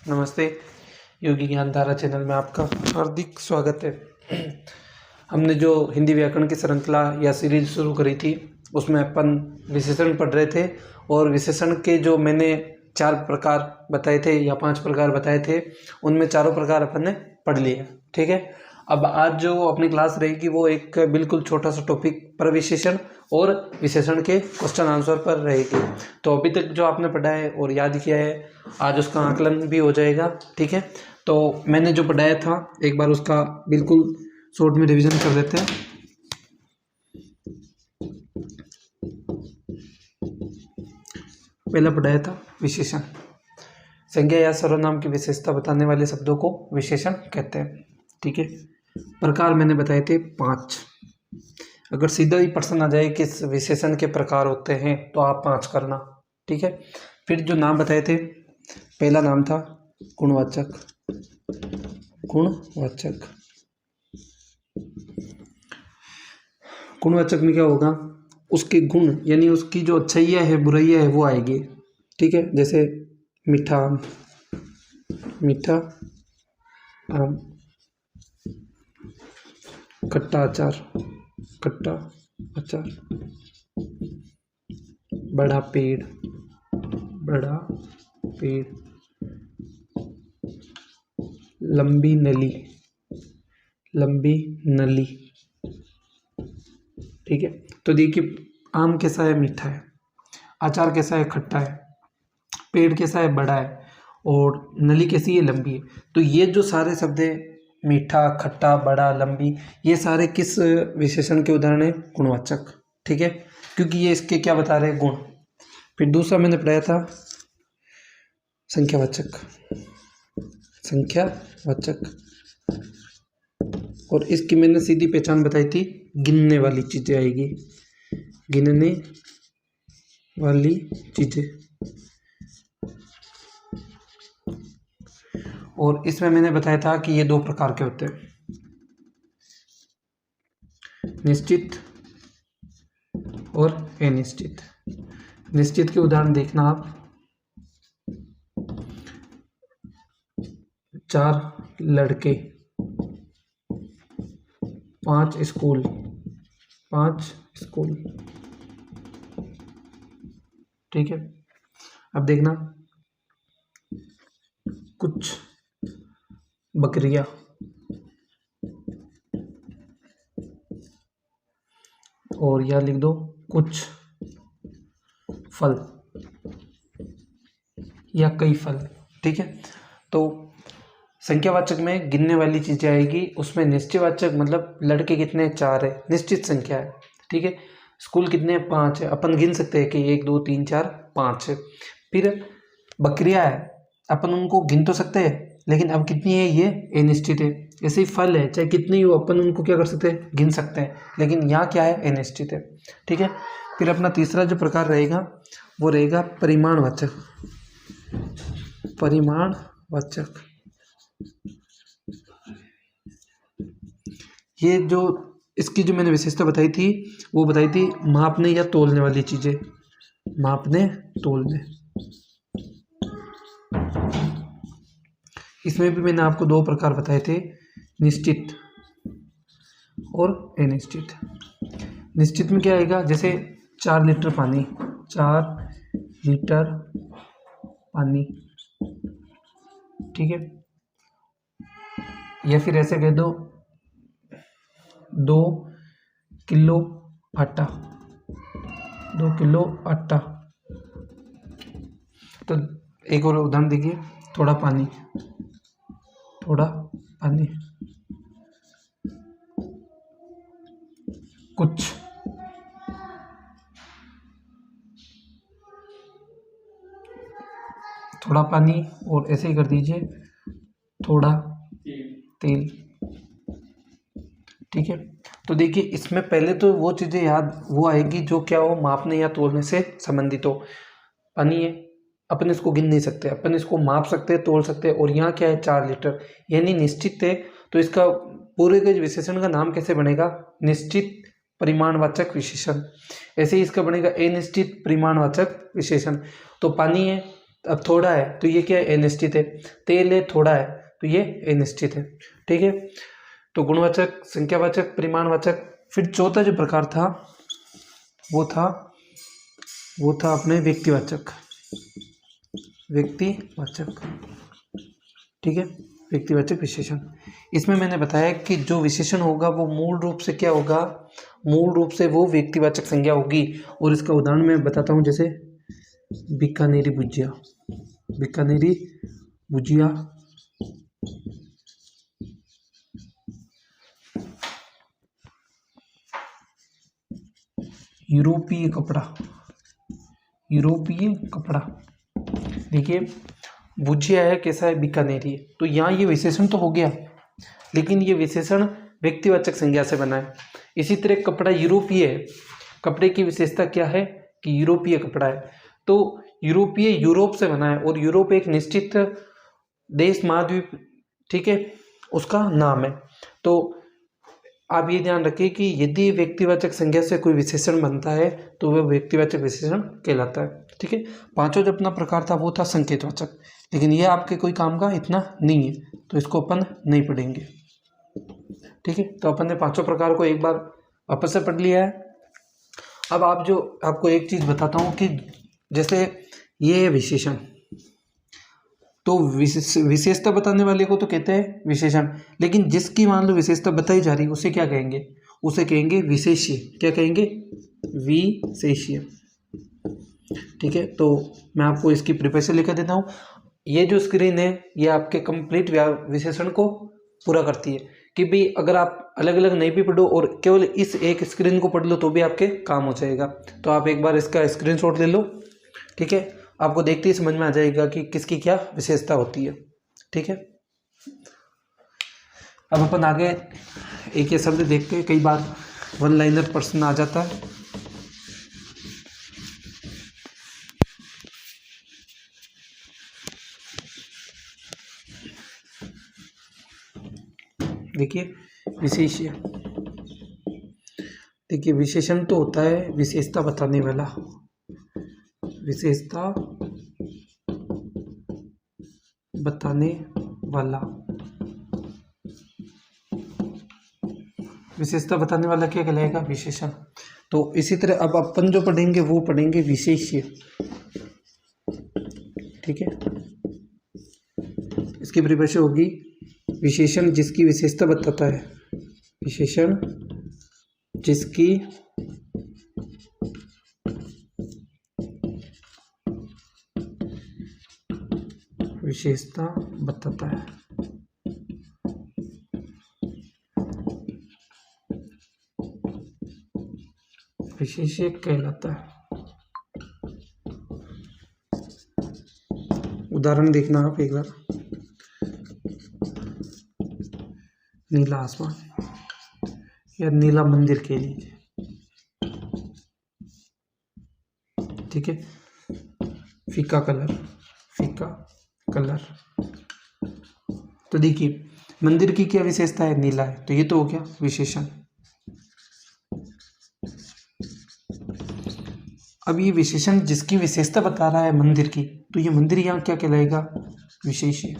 नमस्ते। योगी ज्ञान धारा चैनल में आपका हार्दिक स्वागत है। हमने जो हिंदी व्याकरण की श्रृंखला या सीरीज शुरू करी थी उसमें अपन विशेषण पढ़ रहे थे और विशेषण के जो मैंने 4 प्रकार बताए थे या 5 प्रकार बताए थे उनमें चारों प्रकार अपन ने पढ़ लिए। ठीक है, अब आज जो अपनी क्लास रहेगी वो एक बिल्कुल छोटा सा टॉपिक प्रविशेषण और विशेषण के क्वेश्चन आंसर पर रहेगी। तो अभी तक जो आपने पढ़ा है और याद किया है आज उसका आकलन भी हो जाएगा। ठीक है, तो मैंने जो पढ़ाया था एक बार उसका बिल्कुल शॉर्ट में रिवीजन कर देते हैं। पहला पढ़ाया था विशेषण। संज्ञा या सर्वनाम की विशेषता बताने वाले शब्दों को विशेषण कहते हैं। ठीक है, प्रकार मैंने बताए थे 5। अगर सीधा ही प्रश्न आ जाए किस विशेषण के प्रकार होते हैं तो आप 5 करना। ठीक है, फिर जो नाम बताए थे, पहला नाम था गुणवाचक। गुणवाचक गुणवाचक में क्या होगा, उसके गुण यानी उसकी जो अच्छाइयाँ है बुराइयाँ है वो आएगी। ठीक है, जैसे मीठा आम, मीठा आम, खट्टा अचार, खट्टा अचार, बड़ा पेड़, बड़ा पेड़, लंबी नली, लंबी नली। ठीक है, तो देखिए आम कैसा है, मीठा है, अचार कैसा है, खट्टा है, पेड़ कैसा है, बड़ा है, और नली कैसी है, लंबी है। तो ये जो सारे शब्द है, मीठा, खट्टा, बड़ा, लंबी, ये सारे किस विशेषण के उदाहरण है, गुणवाचक। ठीक है, क्योंकि ये इसके क्या बता रहे हैं, गुण। फिर दूसरा मैंने पढ़ाया था संख्यावाचक। संख्यावाचक, और इसकी मैंने सीधी पहचान बताई थी, गिनने वाली चीजें आएगी, गिनने वाली चीजें। और इसमें मैंने बताया था कि ये 2 प्रकार के होते हैं, निश्चित और अनिश्चित। निश्चित के उदाहरण देखना आप, 4 लड़के, 5 स्कूल, 5 स्कूल। ठीक है, अब देखना कुछ बकरियां, और यह लिख दो कुछ फल या कई फल। ठीक है, तो संख्यावाचक में गिनने वाली चीजें आएगी, उसमें निश्चयवाचक मतलब लड़के कितने, 4 है, निश्चित संख्या है। ठीक है, स्कूल कितने, 5 है, अपन गिन सकते हैं कि 1 2 3 4 5 है। फिर बकरियां है, अपन उनको गिन तो सकते हैं लेकिन अब कितनी है ये अनिश्चित है। ऐसे ही फल है, चाहे कितनी हो अपन उनको क्या कर सकते हैं, गिन सकते हैं, लेकिन यहाँ क्या है, अनिश्चित है। ठीक है, फिर अपना तीसरा जो प्रकार रहेगा वो रहेगा परिमाणवाचक। परिमाणवाचक, ये जो इसकी जो मैंने विशेषता बताई थी वो बताई थी मापने या तोलने वाली चीजें, मापने तोलने। इसमें भी मैंने आपको 2 प्रकार बताए थे, निश्चित और अनिश्चित। निश्चित में क्या आएगा, जैसे 4 लीटर पानी, 4 लीटर पानी। ठीक है, या फिर ऐसे कह दो 2 किलो आटा, 2 किलो आटा। तो एक और उदाहरण देखिए, थोड़ा पानी, थोड़ा पानी, कुछ, थोड़ा पानी, और ऐसे ही कर दीजिए थोड़ा तेल। ठीक है, तो देखिए इसमें पहले तो वो चीज़ें याद वो आएगी जो क्या हो, मापने या तोलने से संबंधित हो। पानी है, अपन इसको गिन नहीं सकते, अपन इसको माप सकते हैं, तोल सकते हैं, और यहाँ क्या है, 4 लीटर, यानी निश्चित है। तो इसका पूरे के विशेषण का नाम कैसे बनेगा, निश्चित परिमाणवाचक विशेषण। ऐसे ही इसका बनेगा अनिश्चित परिमाणवाचक विशेषण। तो पानी है, अब थोड़ा है तो ये क्या है, अनिश्चित है। तेल है, थोड़ा है तो ये अनिश्चित है। ठीक है, तो गुणवाचक, संख्यावाचक, परिमाणवाचक। फिर चौथा जो प्रकार था वो था अपने व्यक्तिवाचक। व्यक्तिवाचक, ठीक है, व्यक्तिवाचक विशेषण। इसमें मैंने बताया कि जो विशेषण होगा वो मूल रूप से क्या होगा, मूल रूप से वो व्यक्तिवाचक संज्ञा होगी। और इसका उदाहरण मैं बताता हूँ, जैसे बीकानेरी भुजिया, बीकानेरी भुजिया, यूरोपीय कपड़ा, यूरोपीय कपड़ा। देखिए भुजिया है, कैसा है, बीकानेरी है, तो यहाँ ये विशेषण तो हो गया, लेकिन ये विशेषण व्यक्तिवाचक संज्ञा से बना है। इसी तरह कपड़ा यूरोपीय है, कपड़े की विशेषता क्या है कि यूरोपीय कपड़ा है, तो यूरोपीय यूरोप से बना है, और यूरोप एक निश्चित देश, महाद्वीप, ठीक है, उसका नाम है। तो आप ये ध्यान रखिए कि यदि व्यक्तिवाचक संज्ञा से कोई विशेषण बनता है तो वह व्यक्तिवाचक विशेषण कहलाता है। ठीक है, पांचवा जो अपना प्रकार था वो था संकेतवाचक, लेकिन ये आपके कोई काम का इतना नहीं है, तो इसको अपन नहीं पढ़ेंगे। ठीक है, तो अपन ने पांचों प्रकार को एक बार वापस से पढ़ लिया है। अब आपको एक चीज बताता हूँ कि जैसे ये विशेषण, तो विशेषता बताने वाले को तो कहते हैं विशेषण, लेकिन जिसकी मान लो विशेषता बताई जा रही है उसे क्या कहेंगे, उसे कहेंगे विशेष्य। क्या कहेंगे, विशेष्य। ठीक है, तो मैं आपको इसकी प्रिपरेशन लिखा देता हूँ। ये जो स्क्रीन है ये आपके कंप्लीट विशेषण को पूरा करती है, कि भाई अगर आप अलग अलग नहीं भी पढ़ो और केवल इस एक स्क्रीन को पढ़ लो तो भी आपके काम हो जाएगा। तो आप एक बार इसका स्क्रीनशॉट ले लो। ठीक है, आपको देखते ही समझ में आ जाएगा कि किसकी क्या विशेषता होती है। ठीक है, अब अपन आगे एक ये शब्द देखते हैं, कई बार वन लाइनर प्रश्न आ जाता है। देखिए विशेष्य, देखिए विशेषण तो होता है विशेषता बताने वाला, विशेषता बताने वाला, विशेषता बताने वाला क्या कहलाएगा, विशेषण। तो इसी तरह अब अपन जो पढ़ेंगे वो पढ़ेंगे विशेष्य। ठीक है, इसकी परिभाषा होगी विशेषण जिसकी विशेषता बताता है, विशेषण जिसकी विशेषता बताता है। विशेष्य कहलाता है। उदाहरण देखना आप एक बार, नीला आसमान या नीला मंदिर के लिए। ठीक है, फीका कलर, फीका कलर। तो देखिए मंदिर की क्या विशेषता है, नीला है, तो ये तो हो गया विशेषण। अब ये विशेषण जिसकी विशेषता बता रहा है मंदिर की, तो ये मंदिर यहाँ क्या कहलाएगा, विशेष्य।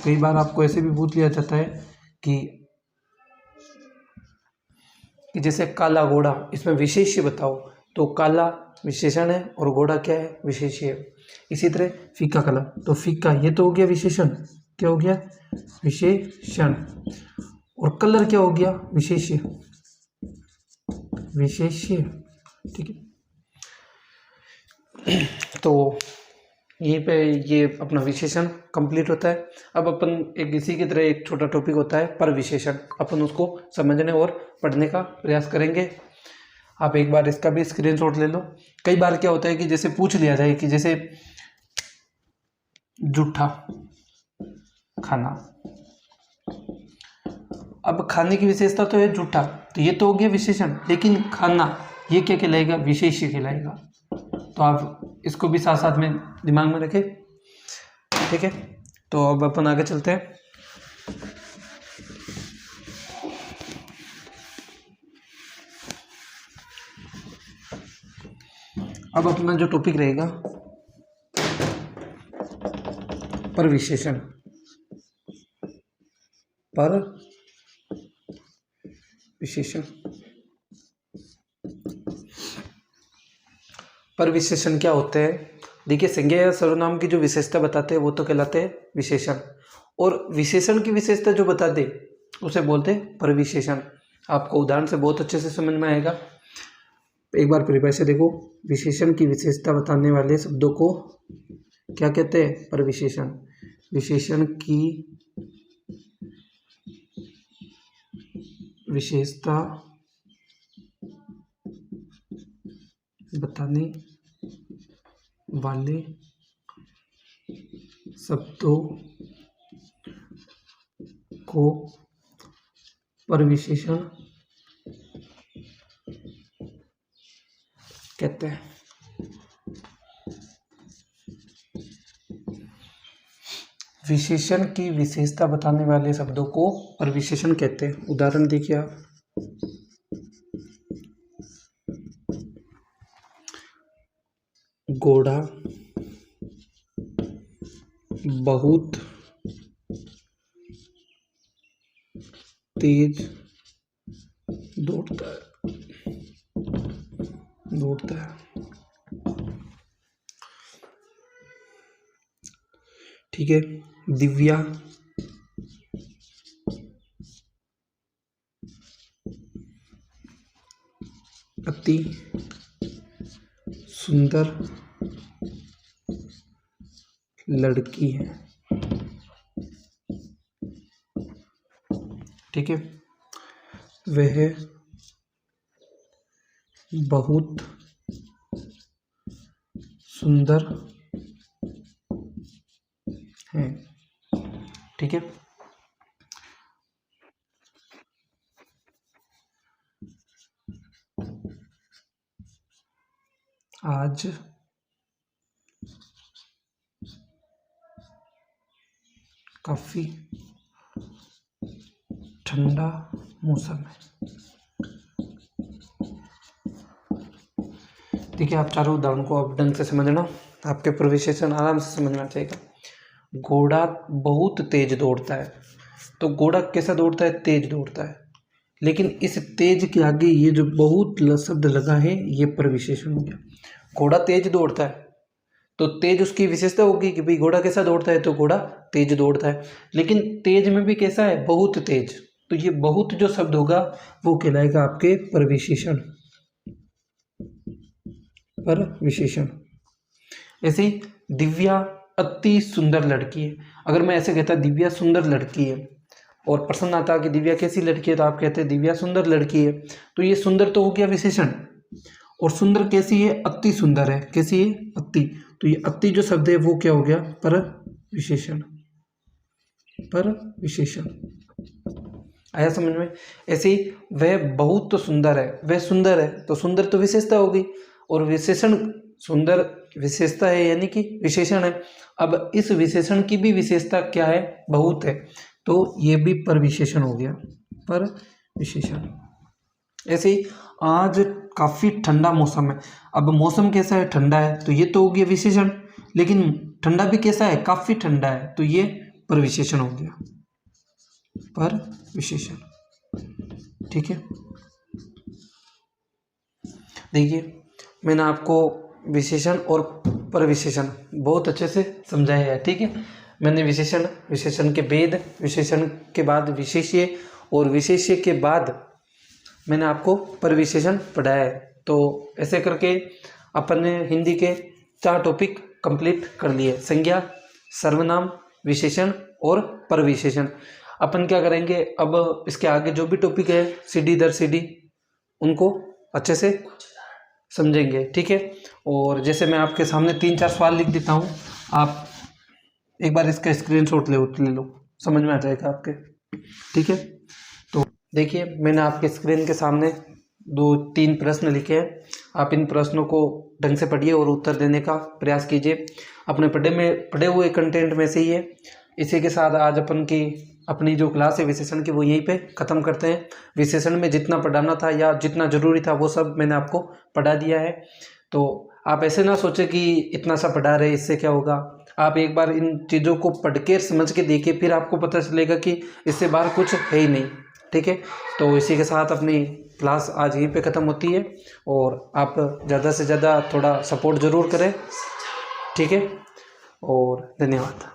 कई बार आपको ऐसे भी पूछ लिया जाता है कि जैसे काला घोड़ा, इसमें विशेष्य बताओ, तो काला विशेषण है और घोड़ा क्या है, विशेष्य है। इसी तरह फीका कलर, तो फीका ये तो हो गया विशेषण, क्या हो गया, विशेषण। और कलर क्या हो गया, विशेष्य, विशेष्य। ठीक है, तो यहीं पे ये अपना विशेषण कंप्लीट होता है। अब अपन एक इसी की तरह एक छोटा टॉपिक होता है पर विशेषण, अपन उसको समझने और पढ़ने का प्रयास करेंगे। आप एक बार इसका भी स्क्रीनशॉट ले लो। कई बार क्या होता है कि जैसे पूछ लिया जाए कि जैसे जूठा खाना, अब खाने की विशेषता तो है जूठा, तो ये तो हो गया विशेषण, लेकिन खाना ये क्या कहलाएगा, विशेष्य कहलाएगा। तो आप इसको भी साथ साथ में दिमाग में रखें। ठीक है, तो अब अपन आगे चलते हैं। अब अपना जो टॉपिक रहेगा पर विशेषण, पर विशेषण। पर विशेषण क्या होते हैं? देखिए, संज्ञा या सर्वनाम की जो विशेषता बताते हैं वो तो कहलाते हैं विशेषण, और विशेषण की विशेषता जो बता दे उसे बोलते हैं पर विशेषण। आपको उदाहरण से बहुत अच्छे से समझ में आएगा। एक बार परिभाषा देखो, विशेषण की विशेषता बताने वाले शब्दों को क्या कहते हैं? पर विशेषण। विशेषण की विशेषता बताने वाले शब्दों को पर विशेषण कहते हैं। विशेषण की विशेषता बताने वाले शब्दों को पर विशेषण कहते हैं। उदाहरण देखिए आप, घोड़ा बहुत तेज दौड़ता है। ठीक है। दिव्या अति सुंदर लड़की है। ठीक है। वह बहुत सुंदर है। ठीक है। आज काफी ठंडा मौसम है। देखिए, आप चारों उदाहरण को आप ढंग से समझना, आपके प्रविशेषण आराम से समझना चाहिए। घोड़ा बहुत तेज दौड़ता है, तो घोड़ा कैसा दौड़ता है? तेज दौड़ता है। लेकिन इस तेज के आगे ये जो बहुत शब्द लगा है ये प्रविशेषण हो गया। घोड़ा तेज दौड़ता है तो तेज उसकी विशेषता होगी कि भाई घोड़ा कैसा दौड़ता है, तो घोड़ा तेज दौड़ता है। लेकिन तेज में भी कैसा है? बहुत तेज। तो ये बहुत जो शब्द होगा वो कहलाएगा आपके प्रविशेषण, पर विशेषण। ऐसे ही दिव्या अति सुंदर लड़की है। अगर मैं ऐसे कहता दिव्या सुंदर लड़की है और प्रश्न आता कि दिव्या कैसी लड़की है, तो आप कहते हैं दिव्या सुंदर लड़की है, तो ये सुंदर तो हो गया विशेषण। और सुंदर कैसी है? अति सुंदर है। कैसी है? अति। तो ये अति जो शब्द है वो क्या हो गया? पर विशेषण, पर विशेषण। आया समझ में? ऐसे ही वह बहुत तो सुंदर है, वह सुंदर है, तो सुंदर तो विशेषता होगी, और विशेषण सुंदर विशेषता है यानी कि विशेषण है। अब इस विशेषण की भी विशेषता क्या है? बहुत है, तो ये भी पर विशेषण हो गया, पर विशेषण। ऐसे ही आज काफ़ी ठंडा मौसम है। अब मौसम कैसा है? ठंडा है, तो ये तो हो गया विशेषण। लेकिन ठंडा भी कैसा है? काफ़ी ठंडा है, तो ये पर विशेषण हो गया, पर विशेषण। ठीक है। देखिए, मैंने आपको विशेषण और पर विशेषण बहुत अच्छे से समझाया है। ठीक है। मैंने विशेषण, विशेषण के भेद, विशेषण के बाद विशेष्य, और विशेष्य के बाद मैंने आपको पर विशेषण पढ़ाया है। तो ऐसे करके अपन ने हिंदी के 4 टॉपिक कंप्लीट कर लिए: संज्ञा, सर्वनाम, विशेषण और पर विशेषण। अपन क्या करेंगे, अब इसके आगे जो भी टॉपिक है सीढ़ी दर सीढ़ी उनको अच्छे से समझेंगे। ठीक है। और जैसे मैं आपके सामने 3-4 सवाल लिख देता हूँ, आप एक बार इसका स्क्रीनशॉट ले लो, समझ में आ जाएगा आपके। ठीक है। तो देखिए, मैंने आपके स्क्रीन के सामने 2-3 प्रश्न लिखे हैं। आप इन प्रश्नों को ढंग से पढ़िए और उत्तर देने का प्रयास कीजिए। अपने पढ़े हुए कंटेंट में से ही है। इसी के साथ आज अपनी जो क्लास है विशेषण की वो यहीं पे ख़त्म करते हैं। विशेषण में जितना पढ़ाना था या जितना ज़रूरी था वो सब मैंने आपको पढ़ा दिया है। तो आप ऐसे ना सोचें कि इतना सा पढ़ा रहे इससे क्या होगा। आप एक बार इन चीज़ों को पढ़ के समझ के देखिए, फिर आपको पता चलेगा कि इससे बाहर कुछ है ही नहीं। ठीक है, तो इसी के साथ अपनी क्लास आज यहीं पे ख़त्म होती है, और आप ज़्यादा से ज़्यादा थोड़ा सपोर्ट ज़रूर करें। ठीक है, और धन्यवाद।